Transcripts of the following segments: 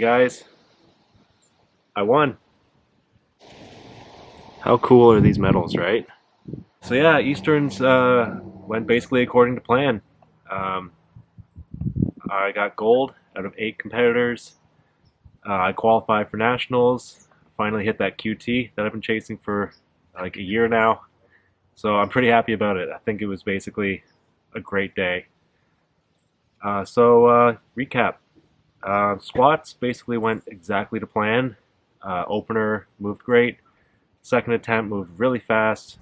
guys, I won. How cool are these medals, right? So yeah, Easterns went basically according to plan. Um, I got gold out of 8 competitors. I qualified for nationals. Finally hit that QT that I've been chasing for like a year now. So I'm pretty happy about it. I think it was basically a great day. Recap. Squats basically went exactly to plan. Opener moved great. Second attempt moved really fast.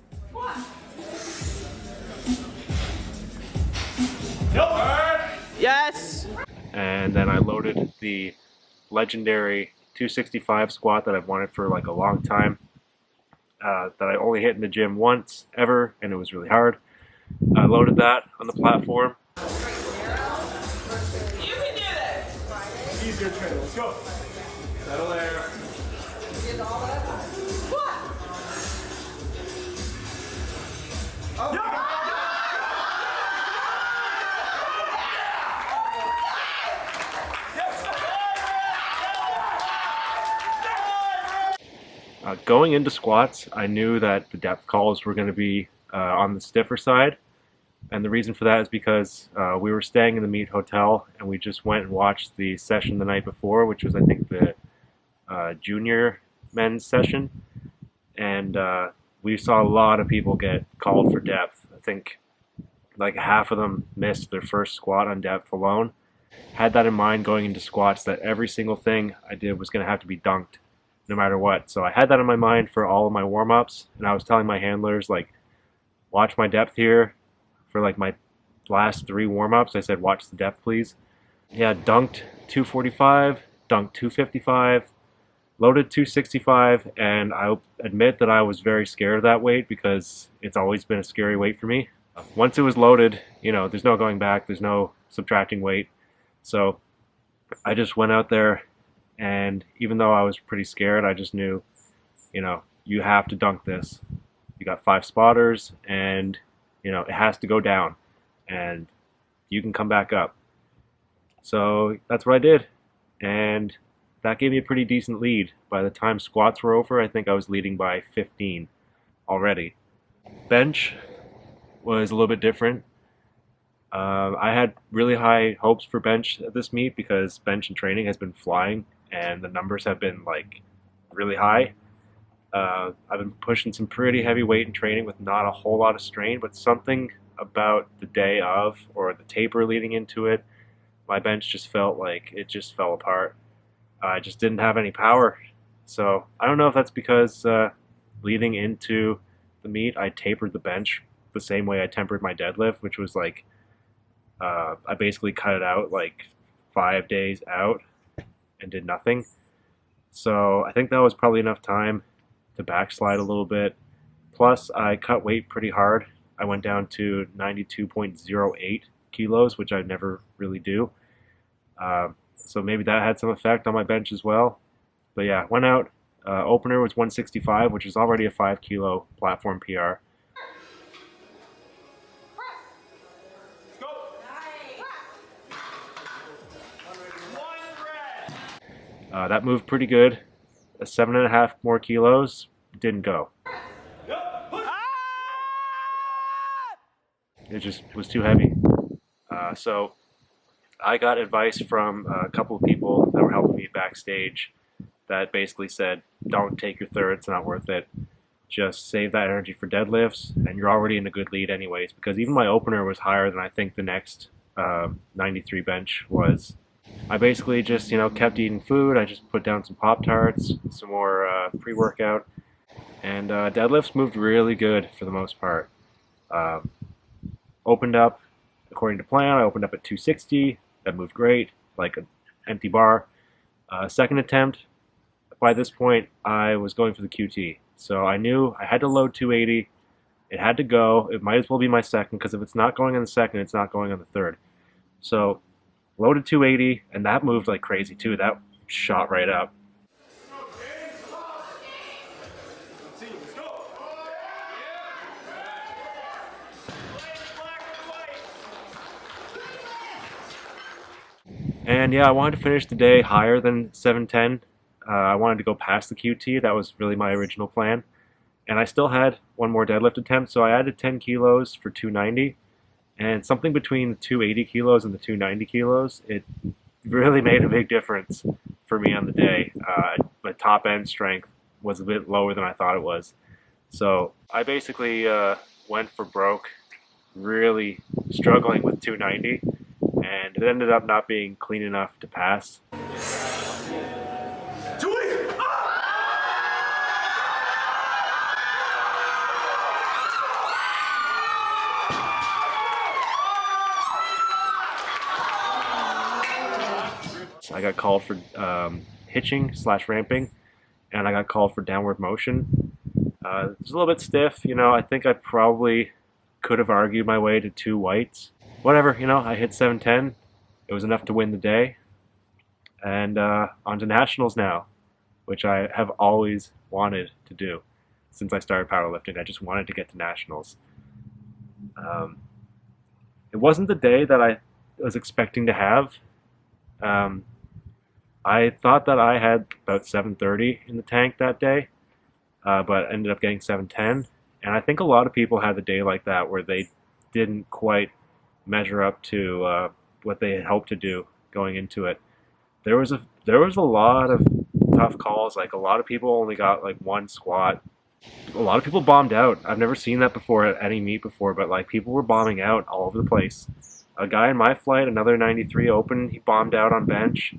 Yes! And then I loaded the legendary 265 squat that I've wanted for like a long time. That I only hit in the gym once ever, and it was really hard. I loaded that on the platform. You can do this! Easier train, let's go. Settle there. Going into squats, I knew that the depth calls were going to be on the stiffer side. And the reason for that is because we were staying in the meet hotel and we just went and watched the session the night before, which was, I think, the junior men's session. And we saw a lot of people get called for depth. I think like half of them missed their first squat on depth alone. Had that in mind going into squats, that every single thing I did was going to have to be dunked no matter what. So I had that in my mind for all of my warm-ups, and I was telling my handlers, like, watch my depth here for like my last 3 warm-ups. I said, watch the depth, please. Yeah, dunked 245, dunked 255, loaded 265, and I admit that I was very scared of that weight because it's always been a scary weight for me. Once it was loaded, you know, there's no going back, there's no subtracting weight. So I just went out there, and even though I was pretty scared, I just knew, you know, you have to dunk this. You got 5 spotters, and, you know, it has to go down, and you can come back up. So that's what I did, and that gave me a pretty decent lead. By the time squats were over, I think I was leading by 15 already. Bench was a little bit different. I had really high hopes for bench at this meet because bench and training has been flying and the numbers have been like really high. I've been pushing some pretty heavy weight in training with not a whole lot of strain, but something about the day of or the taper leading into it, my bench just felt like it just fell apart. I just didn't have any power. So I don't know if that's because leading into the meet, I tapered the bench the same way I tempered my deadlift, which was like I basically cut it out like 5 days out and did nothing. So I think that was probably enough time to backslide a little bit. Plus, I cut weight pretty hard. I went down to 92.08 kilos, which I never really do. So maybe that had some effect on my bench as well. But yeah, went out. Opener was 165, which is already a 5 kilo platform PR. That moved pretty good. 7.5 more kilos, didn't go. It just was too heavy. So I got advice from a couple of people that were helping me backstage that basically said, don't take your third, it's not worth it. Just save that energy for deadlifts, and you're already in a good lead anyways, because even my opener was higher than I think the next 93 bench was. I basically just, you know, kept eating food. I just put down some Pop-Tarts, some more pre-workout, and deadlifts moved really good for the most part. Opened up according to plan. I opened up at 260. That moved great, like an empty bar. Second attempt, by this point, I was going for the QT. So I knew I had to load 280. It had to go. It might as well be my second, because if it's not going on the second, it's not going on the third. So loaded 280, and that moved like crazy too. That shot right up. And yeah, I wanted to finish the day higher than 710. I wanted to go past the QT. That was really my original plan. And I still had one more deadlift attempt, so I added 10 kilos for 290. And something between the 280 kilos and the 290 kilos, it really made a big difference for me on the day. My top end strength was a bit lower than I thought it was. So I basically went for broke, really struggling with 290, and it ended up not being clean enough to pass. Too easy. I got called for hitching slash ramping, and I got called for downward motion. It was a little bit stiff, you know. I think I probably could have argued my way to 2 whites. Whatever, you know. I hit 710. It was enough to win the day, and on to nationals now, which I have always wanted to do since I started powerlifting. I just wanted to get to nationals. Um, it wasn't the day that I was expecting to have. Um, I thought that I had about 730 in the tank that day, but ended up getting 710. And I think a lot of people had a day like that where they didn't quite measure up to what they had hoped to do going into it. There was a lot of tough calls. Like a lot of people only got like one squat. A lot of people bombed out. I've never seen that before at any meet before, but like people were bombing out all over the place. A guy in my flight, another 93 open, he bombed out on bench.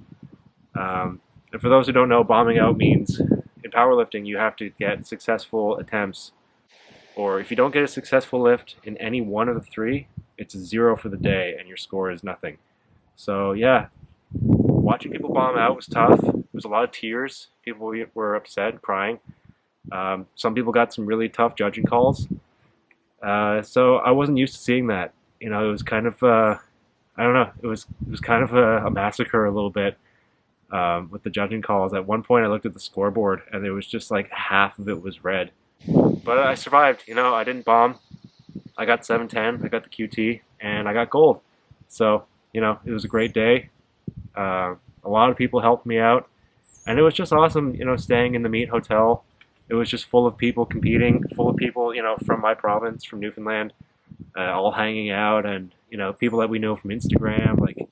And for those who don't know, bombing out means in powerlifting you have to get successful attempts, or if you don't get a successful lift in any one of the three, it's a 0 for the day and your score is nothing. So yeah, watching people bomb out was tough. There was a lot of tears. People were upset, crying. Some people got some really tough judging calls. So I wasn't used to seeing that. You know, it was kind of I don't know. It was kind of a massacre a little bit with the judging calls. At one point, I looked at the scoreboard and it was just like half of it was red. But I survived. You know, I didn't bomb. I got 710. I got the QT and I got gold. So you know, it was a great day. A lot of people helped me out, and it was just awesome. You know, staying in the meet hotel. It was just full of people competing, full of people, you know, from my province, from Newfoundland, all hanging out, and you know, people that we know from Instagram. Like,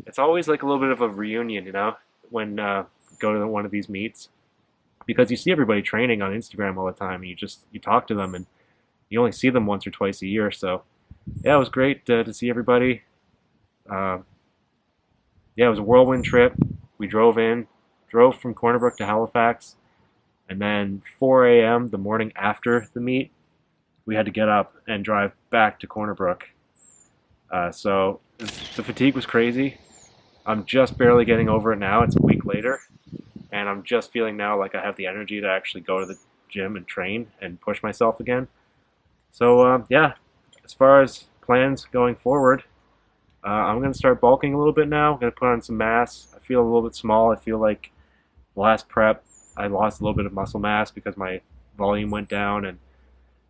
it's always like a little bit of a reunion, you know, when go to one of these meets, because you see everybody training on Instagram all the time, and you talk to them, and you only see them once or twice a year. So, yeah, it was great to see everybody. Uh, yeah, it was a whirlwind trip. We drove from Corner Brook to Halifax. And then 4 a.m. the morning after the meet, we had to get up and drive back to Corner Brook. So the fatigue was crazy. I'm just barely getting over it now. It's a week later. And I'm just feeling now like I have the energy to actually go to the gym and train and push myself again. So yeah, as far as plans going forward, I'm going to start bulking a little bit now. I'm going to put on some mass. I feel a little bit small. I feel like the last prep, I lost a little bit of muscle mass because my volume went down and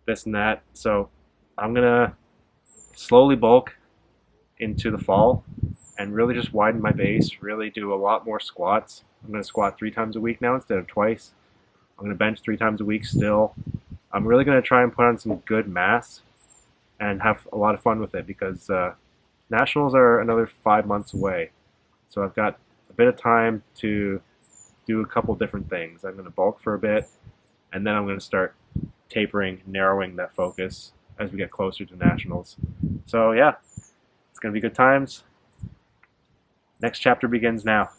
this and that. So I'm going to slowly bulk into the fall and really just widen my base, really do a lot more squats. I'm going to squat 3 times a week now instead of twice. I'm going to bench 3 times a week still. I'm really going to try and put on some good mass and have a lot of fun with it because nationals are another 5 months away. So I've got a bit of time to do a couple different things. I'm going to bulk for a bit, and then I'm going to start tapering, narrowing that focus as we get closer to nationals. So yeah, it's going to be good times. Next chapter begins now.